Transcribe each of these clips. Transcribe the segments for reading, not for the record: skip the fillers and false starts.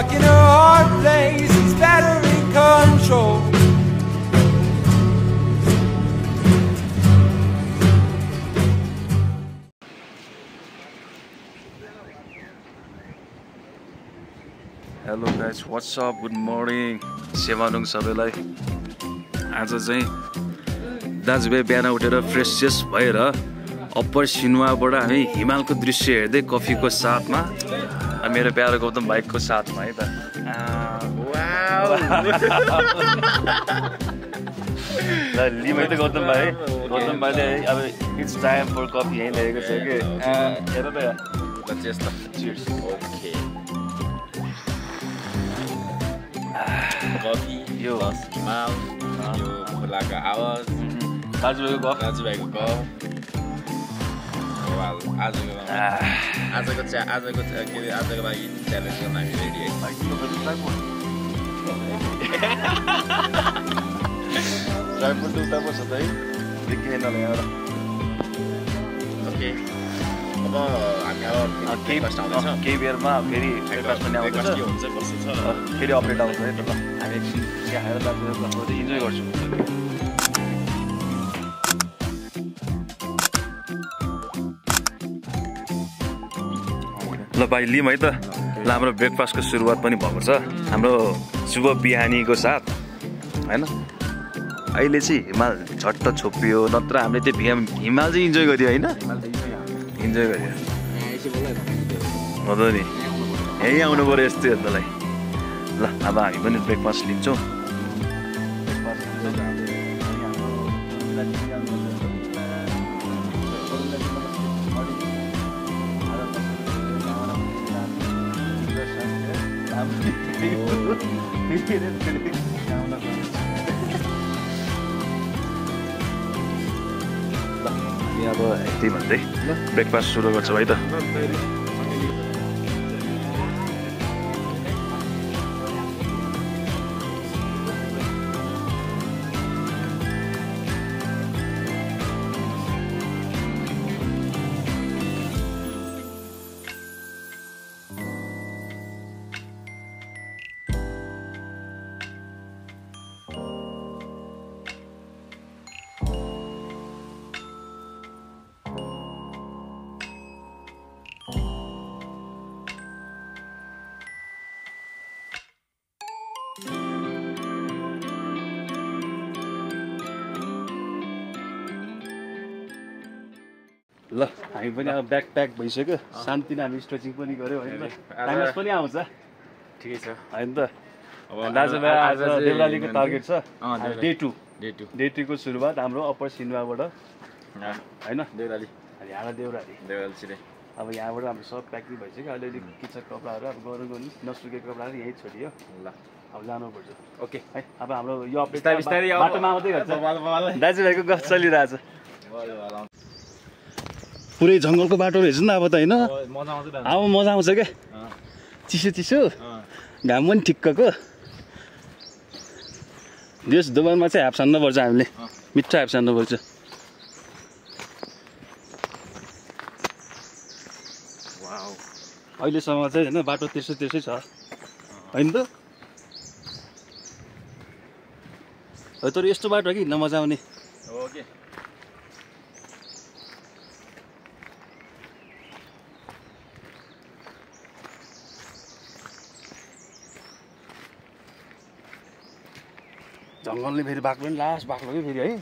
stuck in a hard place. He's better in control. Hello guys, what's up? Good morning. सेवानुङ सबैलाई आज चाहिँ दाजुभाइ बिहान उठेर फ्रेस भएर अप्पर सिनुवाबाट हामी हिमालको दृश्य हेर्दै कफीको साथमा मेरो प्यारो गौतम भाइको साथमा है त ल लिमै त गौतम भाइले अब इट्स टाइम फर कफी यहीँ ल्याएको छ कि हेर त चियर्स ओके कफी यो हिमाल यो खोलाको आवाज दाजुभाइको गफ आजको लागि च्यालेन्ज गर्न हामी रेडी है ड्राइभर उता पर्छ त है देखिए नल्याएर ओके अब हामी अब केही बेरमा फेरि ब्रेकफास्ट पनि आउँछ फेरि अपडेट आउँछ है त ल हामी एकछिन चिया खाएर दाजुभाइ इन्जोय गर्छौँ ल भाइ लिम है त ल हाम्रो ब्रेकफास्टको सुरुवात पनि भएको छ हाम्रो शुभ बिहानीको साथ होइन अहिले चाहिँ हिमाल झट्ट छोपियो नत्र हामीले त्यो हिमाल चाहिँ इन्जोय गरियो होइन इन्जोय गरियो हो त नि यहीँ आउनु पऱ्यो यस्तो हेर्नलाई ल अब हामी पनि ब्रेकफास्ट लिन्छौँ अब यति भन्दै ब्रेकफास्ट सुरु गर्छौँ है त ल हामी पनि अब ब्याक प्याक भइसक्यो शान्तिले हामी स्ट्रेचिङ पनि गऱ्यौँ होइन टाइमस पनि आउँछ ठिकै छ होइन त दाजुभाइ आज देउरालीको टार्गेट छ डे टूको सुरुवात हाम्रो अप्पर सिनुवाबाट होइन देउराली यहाँ देउराली छिटै अब यहाँबाट हाम्रो सब प्याकिङ भइसक्यो अलिअलि किचन कपडाहरू अब गरौँ नसुकेको कपडाहरू यहीँ छोडियो ल अब जानुपर्छ ओके है अब हाम्रो यो अपडेट बाटोमा आउँदै गर्छ दाजुभाइको गफ चलिरहेछ पुरै जङ्गलको बाटो रहेछ नि अब त होइन अब मजा आउँछ क्या चिसो घाम पनि ठिक्कको यस दोबारमा चाहिँ हाफ सान्नुपर्छ हामीले मिठो हाफ सान्नुपर्छ अहिलेसम्म चाहिँ होइन बाटो त्यसै छ होइन त तर यस्तो बाटो कि नमजा आउने ओके जङ्गलले फेरि बाक्लो पनि लास्ट बाक्लो कि फेरि है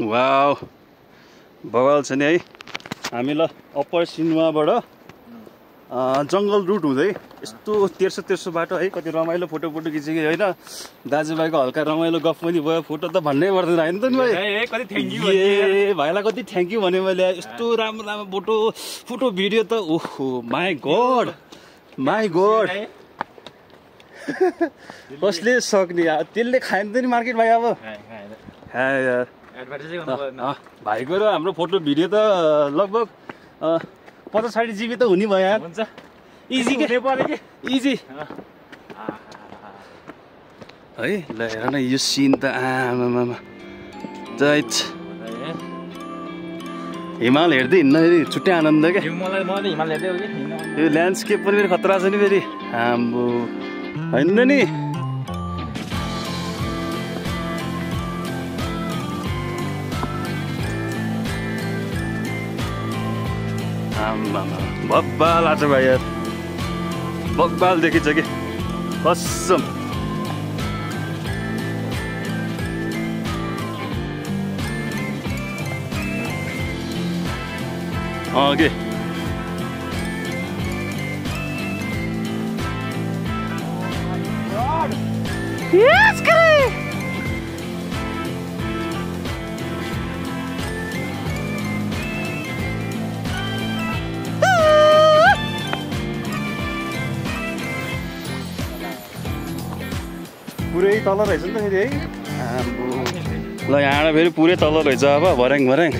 वाउ बवाल छ नि है हामी ल अप्पर सिनुवाबाट जङ्गल रुट हुँदै यस्तो तेर्सो बाटो है कति रमाइलो फोटो खिचेको होइन दाजुभाइको हल्का रमाइलो गफ पनि भयो फोटो त भन्नै पर्दैन होइन त नि भाइ ए भाइलाई कति थ्याङ्क यू भने मैले यस्तो राम्रो फोटो भिडियो त ओहो माई गड कसले सक्ने त्यसले खाइन्छ नि मार्केट भाइ अब भाइको र हाम्रो फोटो भिडियो त लगभग 50-60 GB त हुने भयो यार। हुन्छ इजी के पर्यो कि इजी है। ल हेर न यो सिन त आमामा जैत हिमाल हेर्दै हिँड्न फेरि छुट्टै आनन्द क्या। मलाई हिमाल हेर्दै हो कि यो ल्यान्डस्केप पनि फेरि खतरा छ नि फेरि आम्बो होइन नि। आम्मामा बब्बाल आएको छ भाइ यार, बब्बाल देखिन्छ कि कसम। के पुरै तल रहेछ नि त फेरि है। आम्बो ल यहाँबाट फेरि पुरै तल रहेछ अब भर्याङ भर्याङ।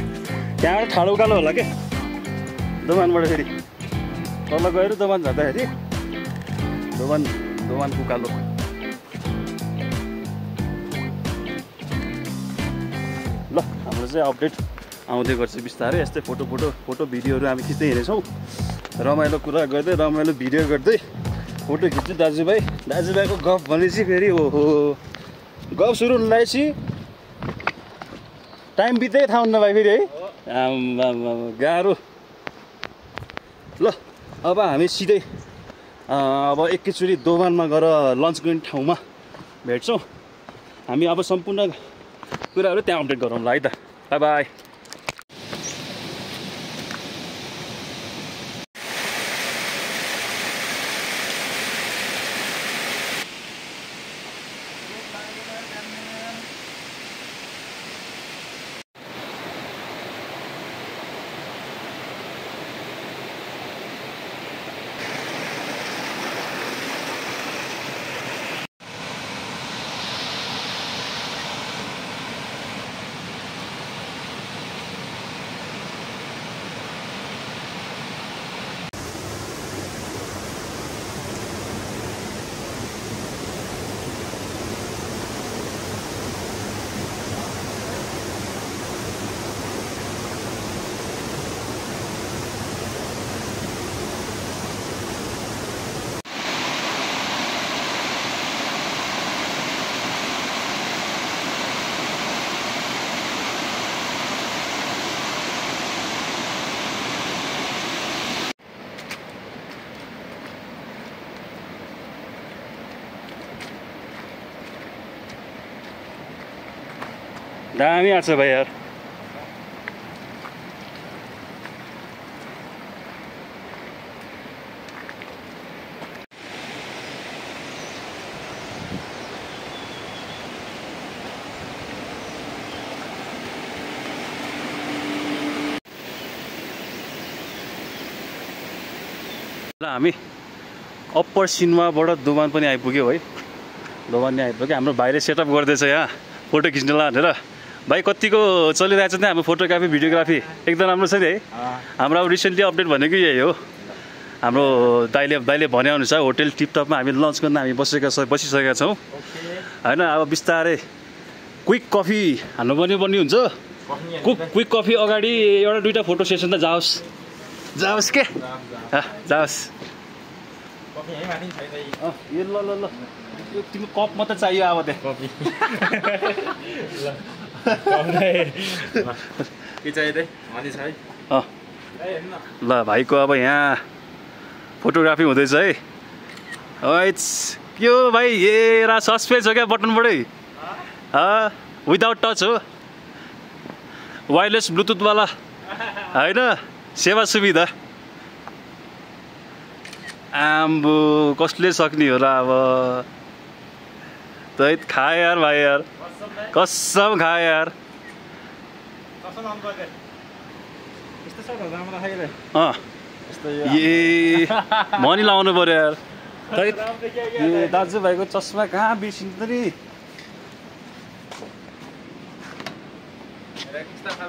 त्यहाँबाट ठाडो उकालो होला के दोभानबाट फेरि तल गएर दोभान झर्दाखेरि दोभान उकालो। ल हाम्रो चाहिँ अपडेट आउँदै गर्छ बिस्तारै यस्तै फोटो भिडियोहरू हामी खिच्दै हिँडेछौँ। रमाइलो कुरा गर्दै रमाइलो भिडियो गर्दै फोटो खिच्छु। दाजुभाइको गफ भनेपछि फेरि ओहो गफ सुरु हुँदैछ टाइम बित्दै थाहा हुन्न भाइ फेरि है। गाह्रो। ल अब हामी सिधै अब एकैचोटि दोभानमा गएर लन्च गर्ने ठाउँमा भेट्छौँ हामी। अब सम्पूर्ण कुराहरू त्यहाँ अपडेट गरौँला है त। By by. दामी आएको छ भाइ यार। ल हामी अप्पर सिनेमाबाट दोभान पनि आइपुग्यो है। दोभान नि आइपुग्यो। हाम्रो भाइले सेटअप गर्दैछ यहाँ फोटो खिच्नलाई भनेर। भाइ कतिको चलिरहेछ नि हाम्रो फोटोग्राफी भिडियोग्राफी एकदम राम्रो छ नि है। हाम्रो अब रिसेन्टली अपडेट भनेको यही हो। हाम्रो दाइले भनेअनुसार होटेल टिपटपमा हामी लन्च गर्न हामी बसिसकेका छौँ होइन। अब बिस्तारै क्विक कफी हान्नु पनि हुन्छ। क्विक कफी अगाडि एउटा दुईवटा फोटो सेसन त जाओस् के जाओस्। ल यो तिम्रो कप मात्रै चाहियो अब त्यहाँ कफी के चाहियो त्यही अनि छ है। ल भाइको अब यहाँ फोटोग्राफी हुँदैछ है। के हो भाइ ए सस्पेन्स हो क्या बटनबाटै विदाउट टच हो वायरलेस ब्लुटुथवाला होइन सेवा सुविधा। आम्बो कसले सक्ने हो र अब त खा यार भाइ यार कसम खा यार। ए मनी लाउनु पर्यो यार। ए दाजुभाइको चस्मा कहाँ बिर्सिन्छ नि।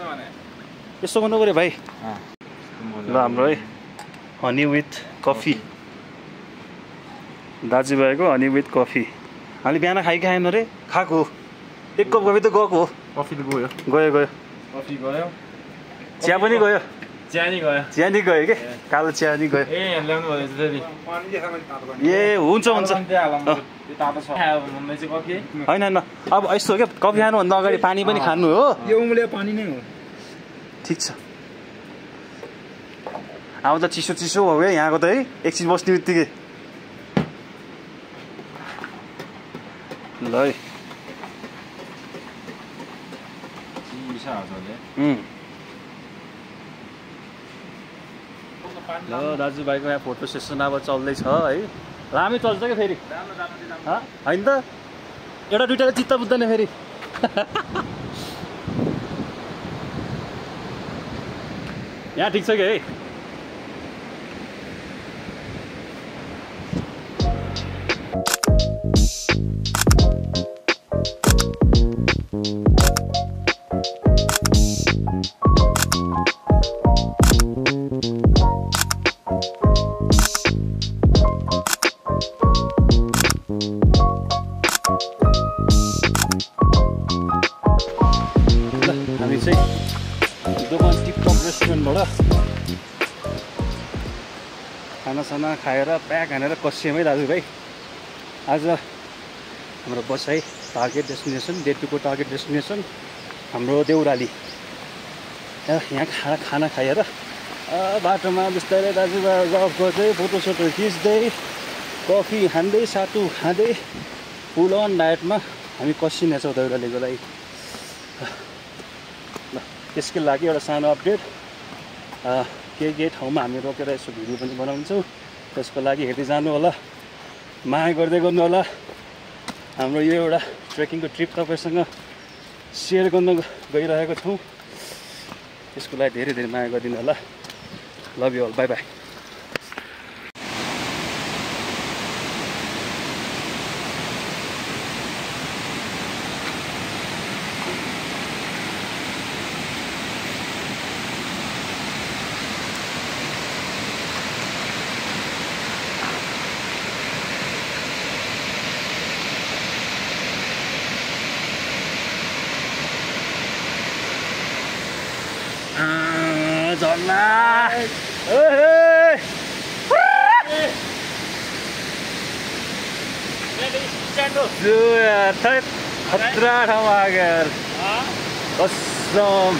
यस्तो गर्नु पऱ्यो भाइ ल हाम्रो है हनी विथ कफी दाजुभाइको हनी विथ कफी हामीले बिहान खाइ खाएन रे खाएको एक कप कफी त गएको हो कफी त गयो गयो कफी गयो चिया पनि गयो चियानी गयो चिया नि गयो के कालो चिया नि गयो ए ल्याउनु भयो फेरि ए हुन्छ तातो छ मम्मी चाहिँ कफी होइन होइन अब यस्तो हो क्या कफी खानुभन्दा अगाडि पानी पनि खानु हो यो उम्ले पानी नै हो ठिक छ अब त चिसो चिसो हो क्या यहाँको त है एकछिन बस्ने बित्तिकै ल है ल दाजुभाइको यहाँ फोटो सेसन अब चल्दैछ है लामै चल्छ क्या फेरि होइन त एउटा दुइटाले चित्त बुझ्दैन फेरि यहाँ ठिक छ कि है हामी चाहिँ दोकान टिपटप रेस्टुरेन्टबाट खानासाना खाएर प्याक हानेर कसियौँ है दाजुभाइ आज हाम्रो बसाइ टार्गेट डेस्टिनेसन डे 2 को टार्गेट डेस्टिनेसन हाम्रो देउराली यहाँ खाना खाएर बाटोमा बिस्तारै दाजुभाइ गफ गर्दै फोटोसोटो खिच्दै कफी खाँदै सातु खाँदै फुल अन डायटमा हामी कसिनेछौँ देउरालीको लागि ल त्यसको लागि एउटा सानो अपडेट के ठाउँमा हामी रोकेर यसो भिडियो पनि बनाउँछौँ त्यसको लागि हेर्दै जानु होला माया गर्दै गर्नु होला हाम्रो यो एउटा ट्रेकिङको ट्रिप तपाईँसँग सेयर गर्न गइरहेको छौँ त्यसको लागि धेरै धेरै माया गरिदिनु होला love you all bye bye झर्ना खतरा ठाउँ आगर कसम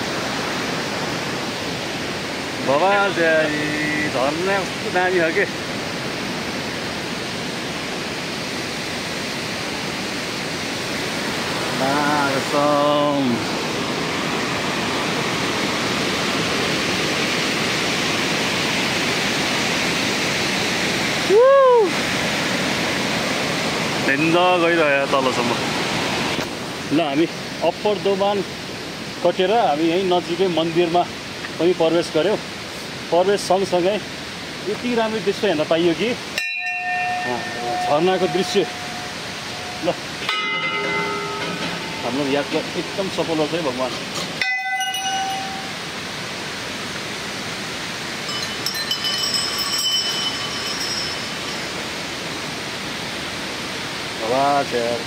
भगवान झर्ना कस्तो दामी हो कि कसम हिँड्दा गइरह्यो तलसम्म ल हामी अप्पर दोभान कटेर हामी यहीँ नजिकै मन्दिरमा पनि प्रवेश गऱ्यौँ प्रवेश सँगसँगै यति राम्रो दृश्य हेर्न पाइयो कि झर्नाको दृश्य ल हाम्रो यात्रा एकदम सफल होस् है भगवान् आवाज यार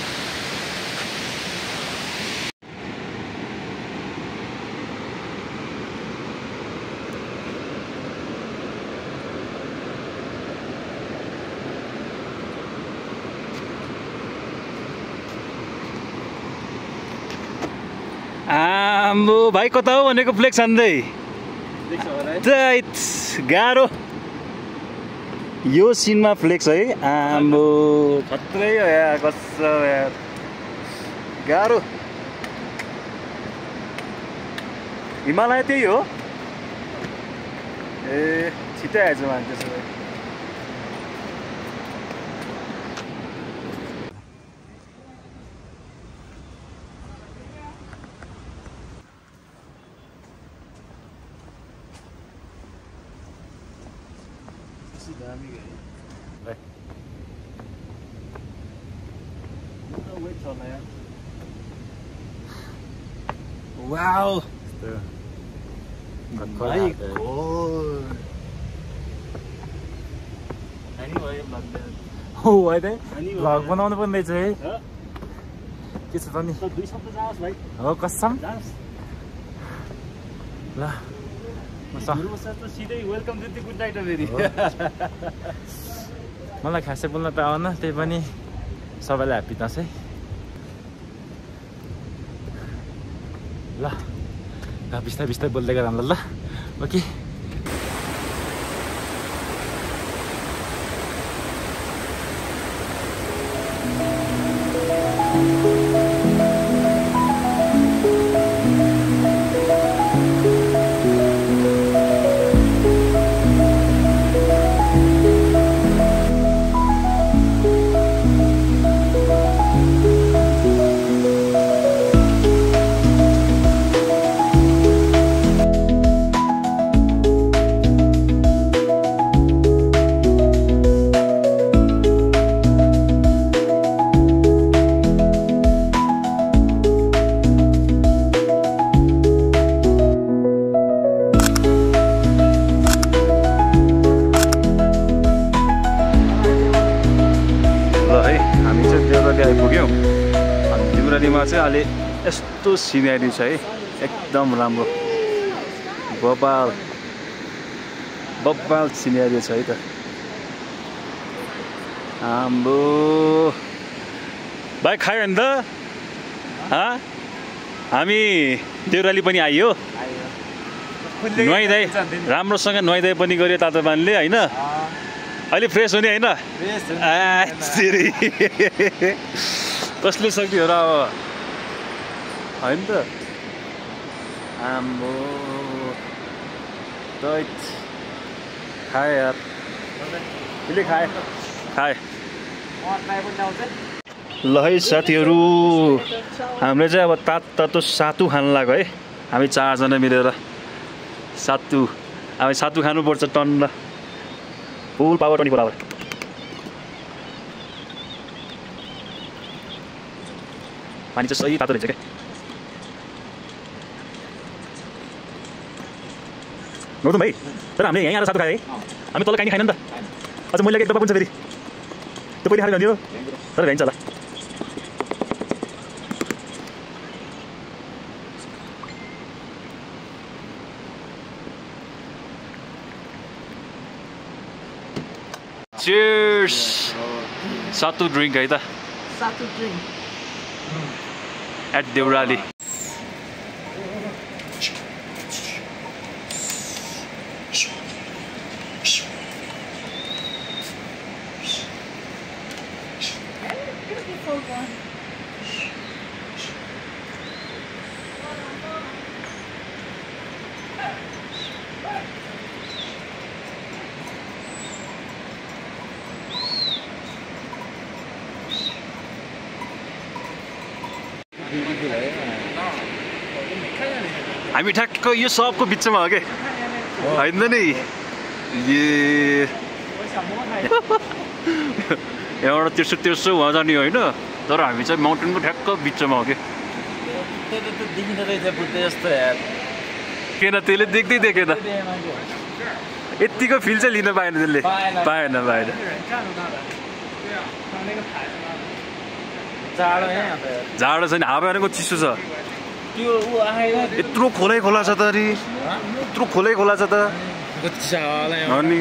आम्बो भाइ कता हो भनेको फ्लेक्स हान्दै गाह्रो यो सिनमा फ्लेक्स है आम्बो खत्रै हो यार कसम यार गाह्रो हिमालय त्यही हो ए छिटै आएछ मान्छे सबै Wow! हो है त भ्लग बनाउनु पर्ने छ है के छ त नि दुई शब्द जाओस् भाइ हो कसम ल सिधै वेलकम दिदी गुड नाइट फेरि मलाई खासै बोल्न त आउन त्यही पनि सबैलाई ह्याप्पी दसैँ ल बिस्तारै बिस्तारै बोल्दै गर ल ओके आइपुग्यौँ अनि देउरालीमा चाहिँ अहिले यस्तो सिनेरी छ है एकदम राम्रो बब्बाल सिनेरी छ है त आम्बो भाइ खायो नि त हामी देउराली पनि आइयो नुहाइदाइ राम्रोसँग नुहाइदाइ पनि गऱ्यो तातो पानीले होइन अहिले फ्रेस हुने होइन कसले सक्यो र अब होइन त आम्बो खाए यार खाए ल है साथीहरू हामीले चाहिँ अब तातो सातु खानु लाग्यो है हामी 4 जना मिलेर सातु अब सातु खानुपर्छ टन्न फुल पावर 24 आवर पानी चाहिँ सही तातो रहेछ क्या गौतम भाइ तर हामीले यहीँ आएर सातु खायो है हामी तल काहीँ खाएन नि त अझ मैले एक डब्बा पुग्छ फेरि त्यो पहिले खाएर जान्थ्यो तर भ्याइन्छ होला Cheers! Satu drink है त Satu drink. At Deurali. Beautiful one. हामी ठ्याक्क यो सबको बिचमा हो के होइन नि यहाँबाट तेर्सो उहाँ जाने होइन तर हामी चाहिँ माउन्टेनको ठ्याक्क बिचमा हो कि किन त्यसले देख्दै देखेन यतिको फिल चाहिँ लिन पाएन त्यसले पाएन जाडो छ नि हावाको चिसो छ यत्रो खोलै खोला छ त अरे यत्रो खोलै खोला छ त अनि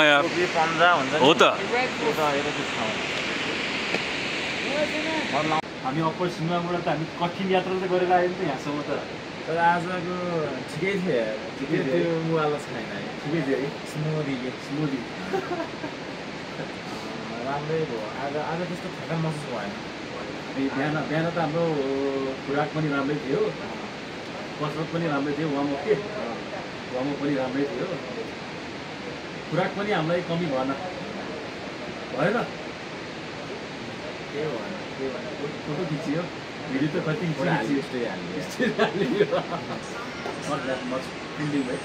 यार हो त हामी अप्पर सिमाबाट त हामी कठिन यात्रा त गरेर आयौँ नि त यहाँसम्म त तर आजको ठिकै थियो मुवाला छैन ठिकै थियो है स्मुदी राम्रै भयो आज त्यस्तो थकान महसुस भएन बिहान त हाम्रो खुराक पनि राम्रै थियो कसरत पनि राम्रै थियो वार्मअप पनि राम्रै थियो खुराक पनि हामीलाई कमी भएन फोटो खिचियो भिडियो त कति फिल्डिङ है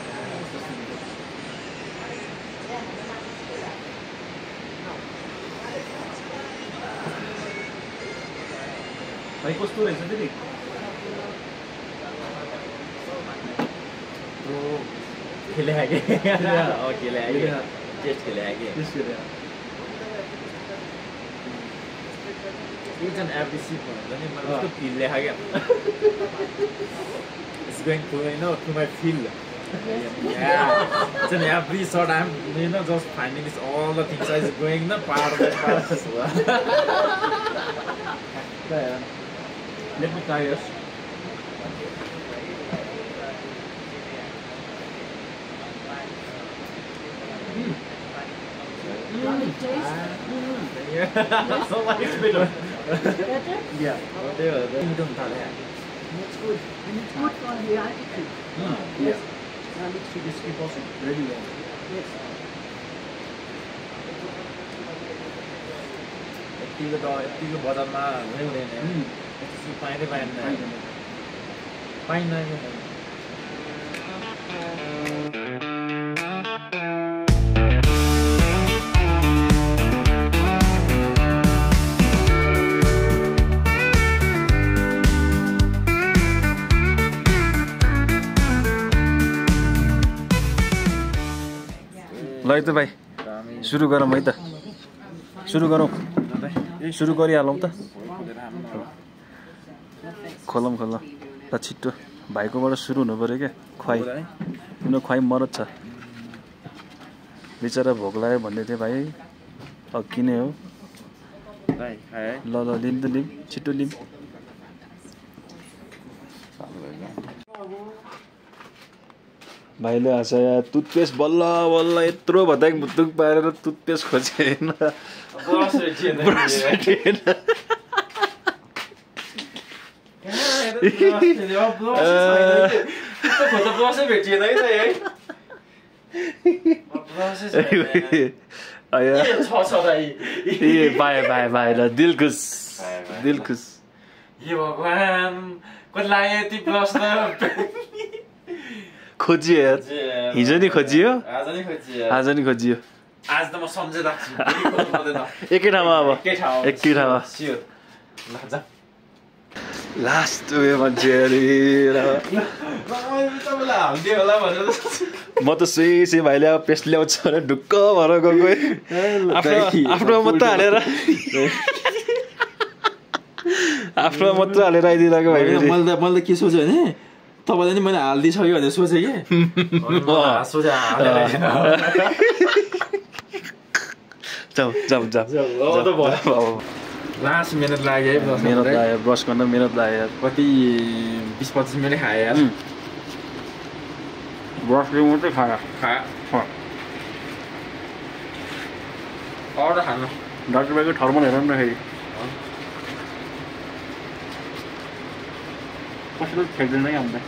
भाइ कस्तो रहेछ फेरि खेले आगे खेले आगे टेस्ट खेले आगे each and every sip मतलब feel ले आगे it's going to to my feel yeah each and every shot I'm just finding this all the things is going part by part Let me try this. it's better Yeah. don't tell it It's good. And it's good for the altitude. Yes. And it's to this also really well. Yes. यतिको बजारमा हुँदै हुँदैन यसो पाइँदै पाइन्न ल है त भाइ सुरु गरौँ है त सुरु गरौँ सुरु गरिहालौँ त खोलौँ खोलौँ ल छिट्टो भाइकोबाट सुरु हुनु पऱ्यो क्या खुवाइ उनीहरू खुवाइ मरद छ बिचरा भोक लाग्यो भन्दै थियो भाइ अघि नै हो ल ल लिम त लिम छिट्टो लिम भाइले हाँस यहाँ टुथपेस्ट बल्ल बल्ल यत्रो भत्ताक भुत्तुक पारेर टुथपेस्ट खोजेन पाए ल दिल खुस भगवान कति लाग्यो ती ब्रस त खोजियो यार हिजो नि खोजियो आज नि खोजियो आज त म सम्झे राख्छु एकै ठाउँमा अब एकै ठाउँमा लास्ट उयो मान्छे म त सुई भाइले अब पेस्ट ल्याउँछ भने ढुक्क भएर गएको आफ्नो मात्र हालेर आफ्नो मात्र हालेर आइदिरहेको भाइ मैले त के सोचेँ भने तपाईँले नि मैले हालिदिइसक्यो भनेर सोचेँ कि लास्ट मिनट लाग्यो है मेहनत लाग्यो ब्रस गर्न मेहनत लाग्यो कति 20-25 मिनट खायो यार ब्रसले मात्रै खायो अरू खानु डाक्टर भाइको थर्मल हेर न फेरि कसैले फ्याक्दैन क्या हामीलाई